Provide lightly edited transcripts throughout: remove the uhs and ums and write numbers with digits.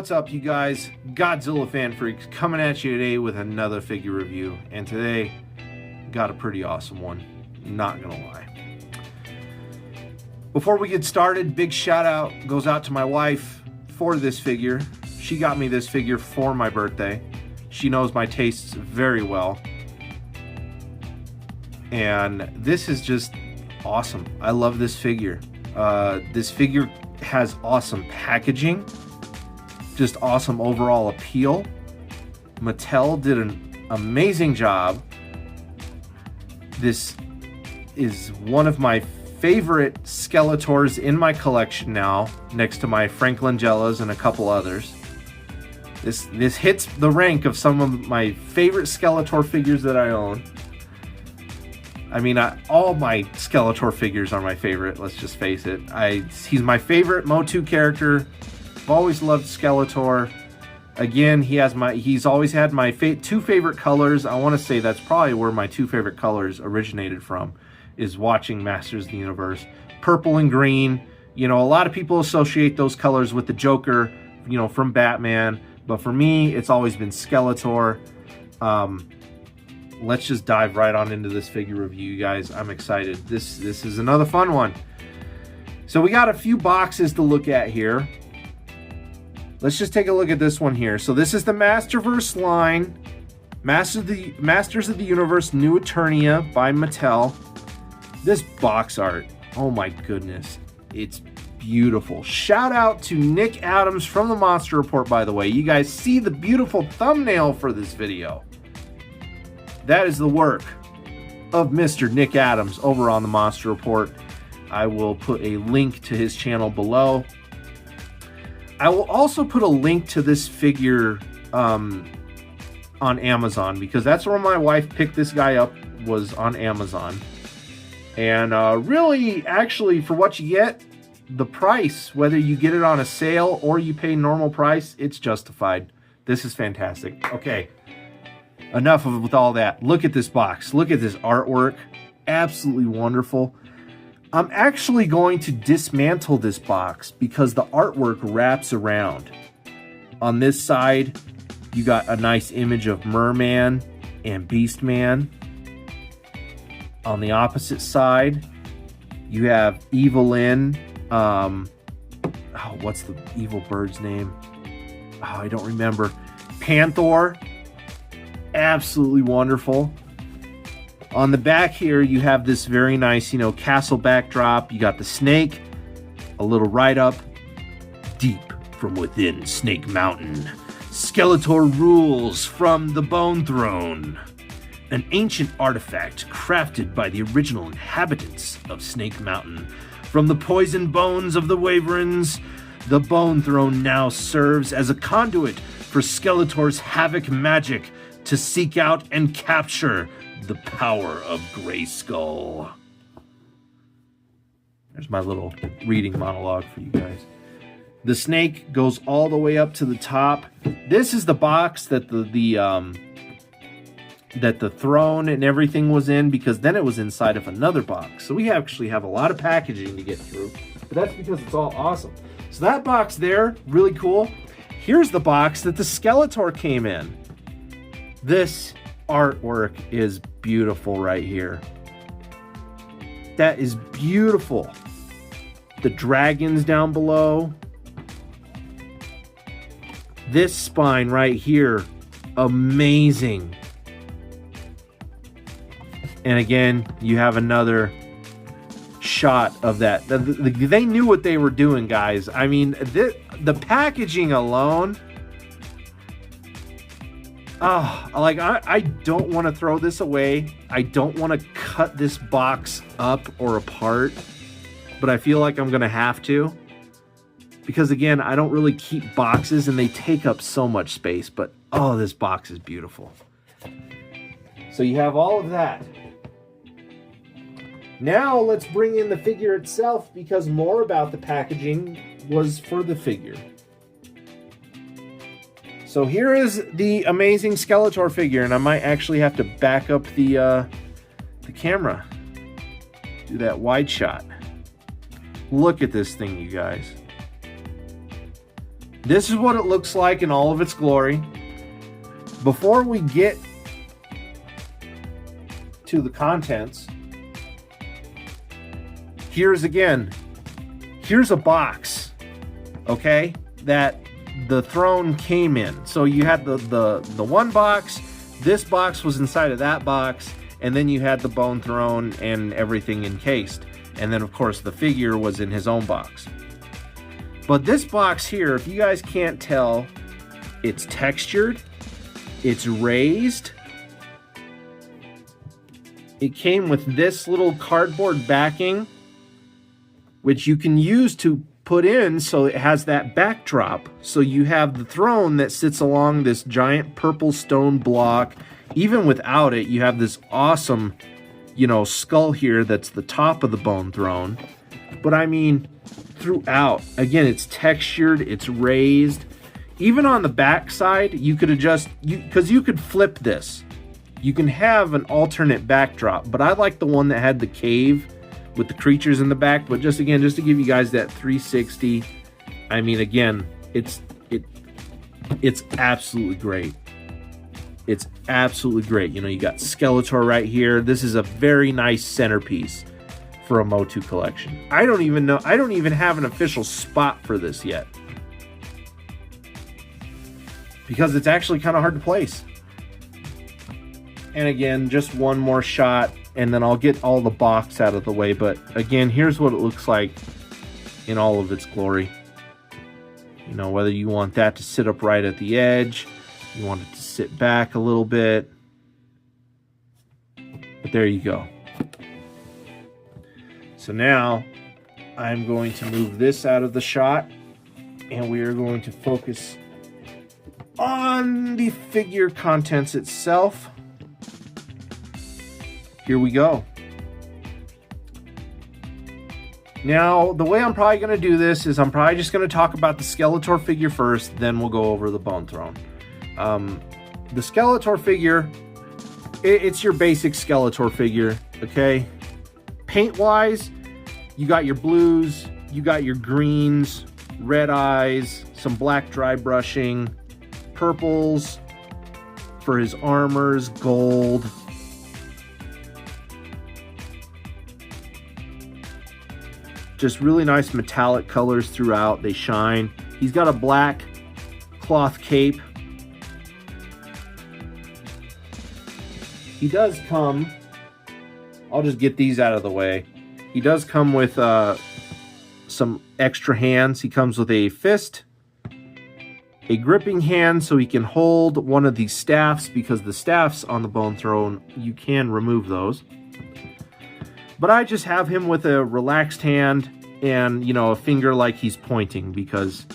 What's up, you guys? Godzilla Fan Freaks coming at you today with another figure review. And today, got a pretty awesome one, not gonna lie. Before we get started, big shout out goes out to my wife for this figure. She got me this figure for my birthday. She knows my tastes very well. And this is just awesome. I love this figure. This figure has awesome packaging. Just awesome overall appeal. Mattel did an amazing job. This is one of my favorite Skeletors in my collection now, next to my Frank Langellas and a couple others. This hits the rank of some of my favorite Skeletor figures that I own. I mean, all my Skeletor figures are my favorite, let's just face it. He's my favorite Motu character. I've always loved Skeletor. Again, he's always had my two favorite colors. I want to say that's probably where my two favorite colors originated from, is watching Masters of the Universe. Purple and green. You know, a lot of people associate those colors with the Joker, you know, from Batman. But for me, it's always been Skeletor. Let's just dive right on into this figure review, you guys. I'm excited. This is another fun one. So we got a few boxes to look at here. Let's just take a look at this one here. So this is the Masterverse line. Masters of the Universe New Eternia by Mattel. This box art, oh my goodness. It's beautiful. Shout out to Nick Adams from the Monster Report, by the way. You guys see the beautiful thumbnail for this video. That is the work of Mr. Nick Adams over on the Monster Report. I will put a link to his channel below. I will also put a link to this figure on Amazon, because that's where my wife picked this guy up, was on Amazon. And really, actually, for what you get, the price, whether you get it on a sale or you pay normal price, it's justified. This is fantastic. Okay, enough with all that. Look at this box. Look at this artwork. Absolutely wonderful. I'm actually going to dismantle this box because the artwork wraps around. On this side, you got a nice image of Merman and Beastman. On the opposite side, you have Evelyn. What's the evil bird's name? I don't remember. Panther. Absolutely wonderful. On the back here, you have this very nice, you know, castle backdrop. You got the snake, a little write-up. Deep from within Snake Mountain, Skeletor rules from the Bone Throne. An ancient artifact crafted by the original inhabitants of Snake Mountain. From the poisoned bones of the Wyverns, the Bone Throne now serves as a conduit for Skeletor's havoc magic to seek out and capture the power of Grayskull. There's my little reading monologue for you guys. The snake goes all the way up to the top. This is the box that that the throne and everything was in, because then it was inside of another box. So we actually have a lot of packaging to get through, but that's because it's all awesome. So that box there, really cool. Here's the box that the Skeletor came in. This artwork is beautiful right here. That is beautiful. The dragons down below. This spine right here, amazing. And again, you have another shot of that. They knew what they were doing, guys. I mean, the packaging alone. Oh, like I don't want to throw this away. I don't want to cut this box up or apart, but I feel like I'm going to have to. Because again, I don't really keep boxes and they take up so much space, but oh, this box is beautiful. So you have all of that. Now let's bring in the figure itself, because more about the packaging was for the figure. So here is the amazing Skeletor figure, and I might actually have to back up the camera. Do that wide shot. Look at this thing, you guys. This is what it looks like in all of its glory. Before we get to the contents, here's a box, okay, that the throne came in. So you had the one box, this box was inside of that box, and then you had the bone throne and everything encased. And then of course the figure was in his own box. But this box here, if you guys can't tell, it's textured, it's raised. It came with this little cardboard backing, which you can use to put in so it has that backdrop. So you have the throne that sits along this giant purple stone block. Even without it, you have this awesome, skull here that's the top of the bone throne. But I mean, throughout, again, it's textured, it's raised. Even on the back side, you could adjust, because you could flip this. You can have an alternate backdrop, but I like the one that had the cave with the creatures in the back. But just to give you guys that 360, I mean, again, it's absolutely great. It's absolutely great. You got Skeletor right here. This is a very nice centerpiece for a Motu collection. I don't even have an official spot for this yet, because it's actually kind of hard to place. And again, just one more shot, and then I'll get all the box out of the way. But again, here's what it looks like in all of its glory. Whether you want that to sit up right at the edge, you want it to sit back a little bit. But there you go. So now I'm going to move this out of the shot, and we are going to focus on the figure contents itself. Here we go. Now, the way I'm probably going to do this is I'm probably just going to talk about the Skeletor figure first, then we'll go over the Bone Throne. The Skeletor figure, it's your basic Skeletor figure, okay? Paint-wise, you got your blues, you got your greens, red eyes, some black dry brushing, purples for his armors, gold. Just really nice metallic colors throughout. They shine. He's got a black cloth cape. He does come, I'll just get these out of the way. He does come with some extra hands. He comes with a fist, a gripping hand so he can hold one of these staffs, because the staffs on the Bone Throne, you can remove those. But I just have him with a relaxed hand and, a finger like he's pointing, because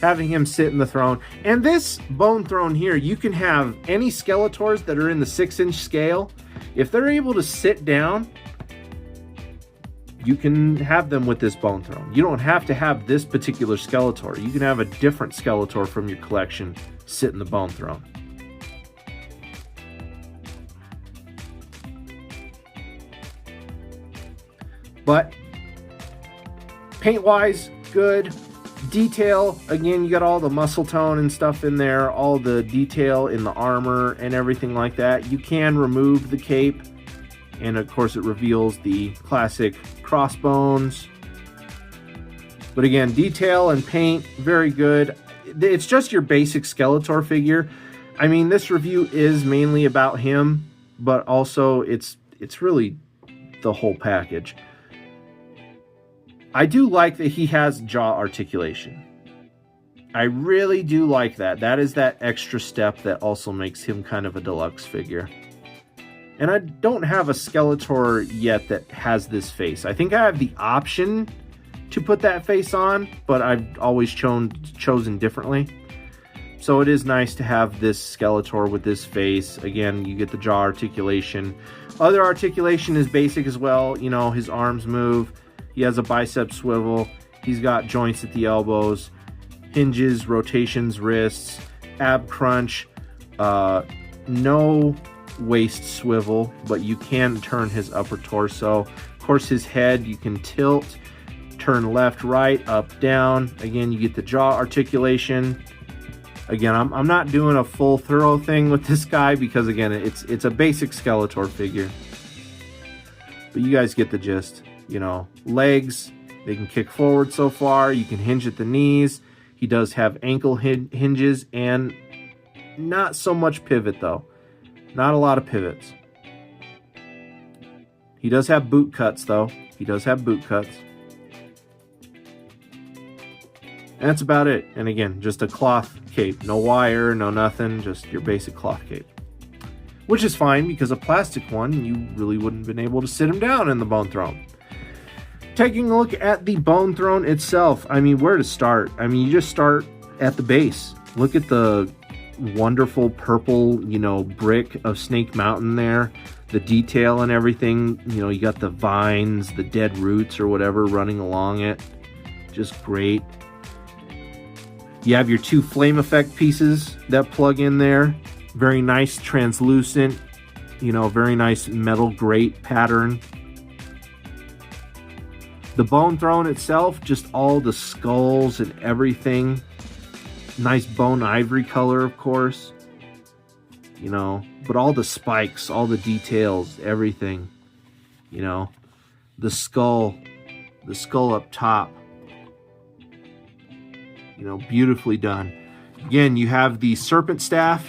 having him sit in the throne. And this Bone Throne here, you can have any Skeletors that are in the 6-inch scale. If they're able to sit down, you can have them with this Bone Throne. You don't have to have this particular Skeletor. You can have a different Skeletor from your collection sit in the Bone Throne. But paint-wise, good. Detail, again, you got all the muscle tone and stuff in there, all the detail in the armor and everything like that. You can remove the cape, and of course it reveals the classic crossbones. But again, detail and paint, very good. It's just your basic Skeletor figure. I mean, this review is mainly about him, but also it's really the whole package. I do like that he has jaw articulation. I really do like that. That is that extra step that also makes him kind of a deluxe figure. And I don't have a Skeletor yet that has this face. I think I have the option to put that face on, but I've always chosen differently. So it is nice to have this Skeletor with this face. Again, you get the jaw articulation. Other articulation is basic as well. His arms move. He has a bicep swivel. He's got joints at the elbows, hinges, rotations, wrists, ab crunch, no waist swivel, but you can turn his upper torso. Of course, his head, you can tilt, turn left, right, up, down. Again, you get the jaw articulation. Again, I'm not doing a full thorough thing with this guy because, again, it's a basic Skeletor figure. But you guys get the gist. You know, legs, they can kick forward so far. You can hinge at the knees. He does have ankle hinges and not so much pivot, though. Not a lot of pivots. He does have boot cuts, though. He does have boot cuts. And that's about it. And again, just a cloth cape. No wire, no nothing. Just your basic cloth cape. Which is fine, because a plastic one, you really wouldn't have been able to sit him down in the Bone Throne. Taking a look at the Bone Throne itself, I mean, where to start? I mean, you just start at the base. Look at the wonderful purple, you know, brick of Snake Mountain there. The detail and everything. You know, you got the vines, the dead roots or whatever running along it. Just great. You have your two flame effect pieces that plug in there. Very nice translucent, you know, very nice metal grate pattern. The Bone Throne itself, just all the skulls and everything. Nice bone ivory color, of course. You know, but all the spikes, all the details, everything. You know, the skull up top. You know, beautifully done. Again, you have the serpent staff,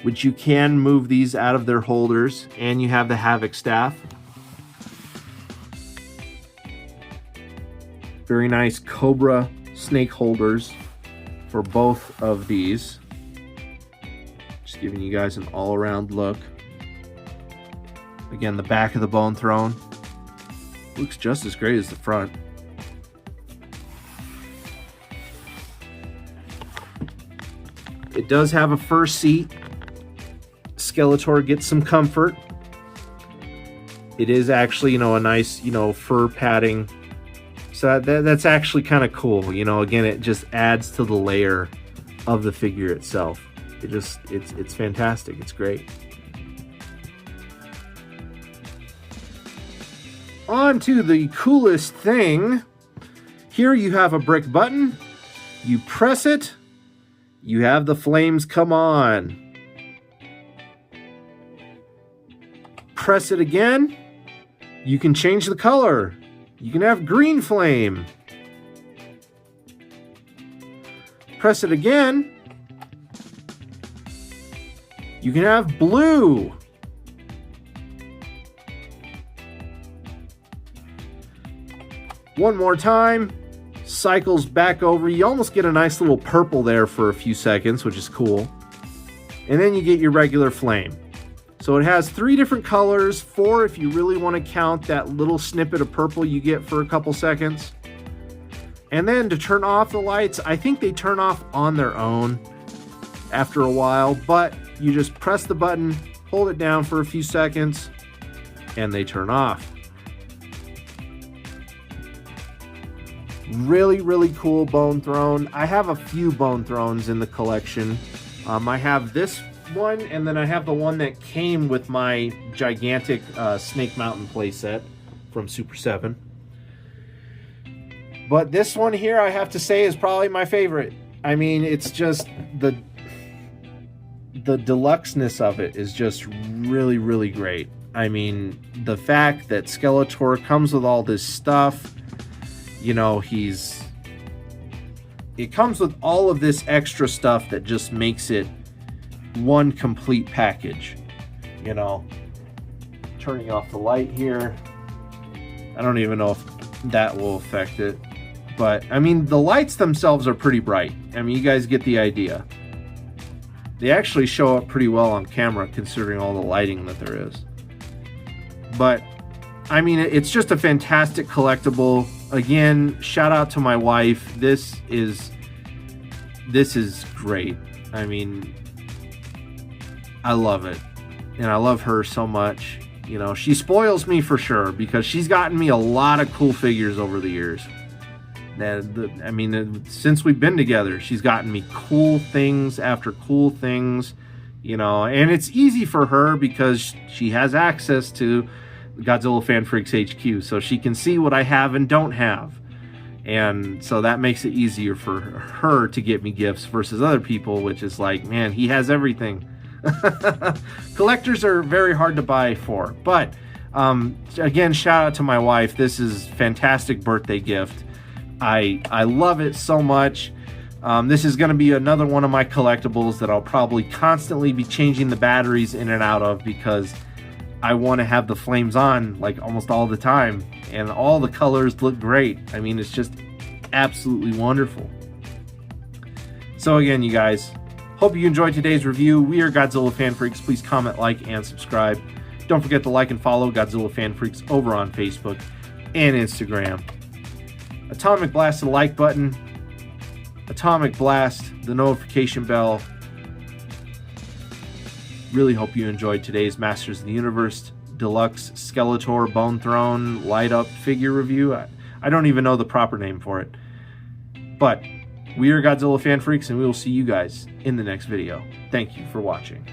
which you can move these out of their holders, and you have the Havoc staff. Very nice Cobra snake holders for both of these. Just giving you guys an all-around look. Again, the back of the Bone Throne looks just as great as the front. It does have a fur seat. Skeletor gets some comfort. It is actually, you know, a nice, you know, fur padding. So that's actually kind of cool. You know, again, it just adds to the layer of the figure itself. It's fantastic. It's great. On to the coolest thing. Here you have a brick button. You press it. You have the flames come on. Press it again. You can change the color. You can have green flame. Press it again. You can have blue. One more time. Cycles back over. You almost get a nice little purple there for a few seconds, which is cool. And then you get your regular flame. So it has 3 different colors, 4 if you really want to count that little snippet of purple you get for a couple seconds. And then to turn off the lights, I think they turn off on their own after a while, but you just press the button, hold it down for a few seconds, and they turn off. Really, really cool Bone Throne. I have a few Bone Thrones in the collection. I have this one, and then I have the one that came with my gigantic Snake Mountain playset from Super 7. But this one here, I have to say, is probably my favorite. I mean, it's just the deluxeness of it is just really, really great. I mean, the fact that Skeletor comes with all this stuff, you know, it comes with all of this extra stuff that just makes it one complete package. You know, turning off the light here, I don't even know if that will affect it, but I mean, the lights themselves are pretty bright. I mean, you guys get the idea. They actually show up pretty well on camera considering all the lighting that there is. But I mean, it's just a fantastic collectible. Again, shout out to my wife. This is great. I mean, I love it. And I love her so much. You know, she spoils me for sure because she's gotten me a lot of cool figures over the years. I mean, since we've been together, she's gotten me cool things after cool things, you know, and it's easy for her because she has access to Godzilla Fan Freaks HQ, so she can see what I have and don't have. And so that makes it easier for her to get me gifts versus other people, which is like, man, he has everything. Collectors are very hard to buy for. But again, shout out to my wife. This is fantastic birthday gift. I love it so much. This is going to be another one of my collectibles that I'll probably constantly be changing the batteries in and out of, because I want to have the flames on like almost all the time, and all the colors look great. I mean, it's just absolutely wonderful. So again, you guys, hope you enjoyed today's review. We are Godzilla Fan Freaks. Please comment, like, and subscribe. Don't forget to like and follow Godzilla Fan Freaks over on Facebook and Instagram. Atomic Blast the like button. Atomic Blast the notification bell. Really hope you enjoyed today's Masters of the Universe Deluxe Skeletor Bone Throne light up figure review. I don't even know the proper name for it. But we are Godzilla Fan Freaks, and we will see you guys in the next video. Thank you for watching.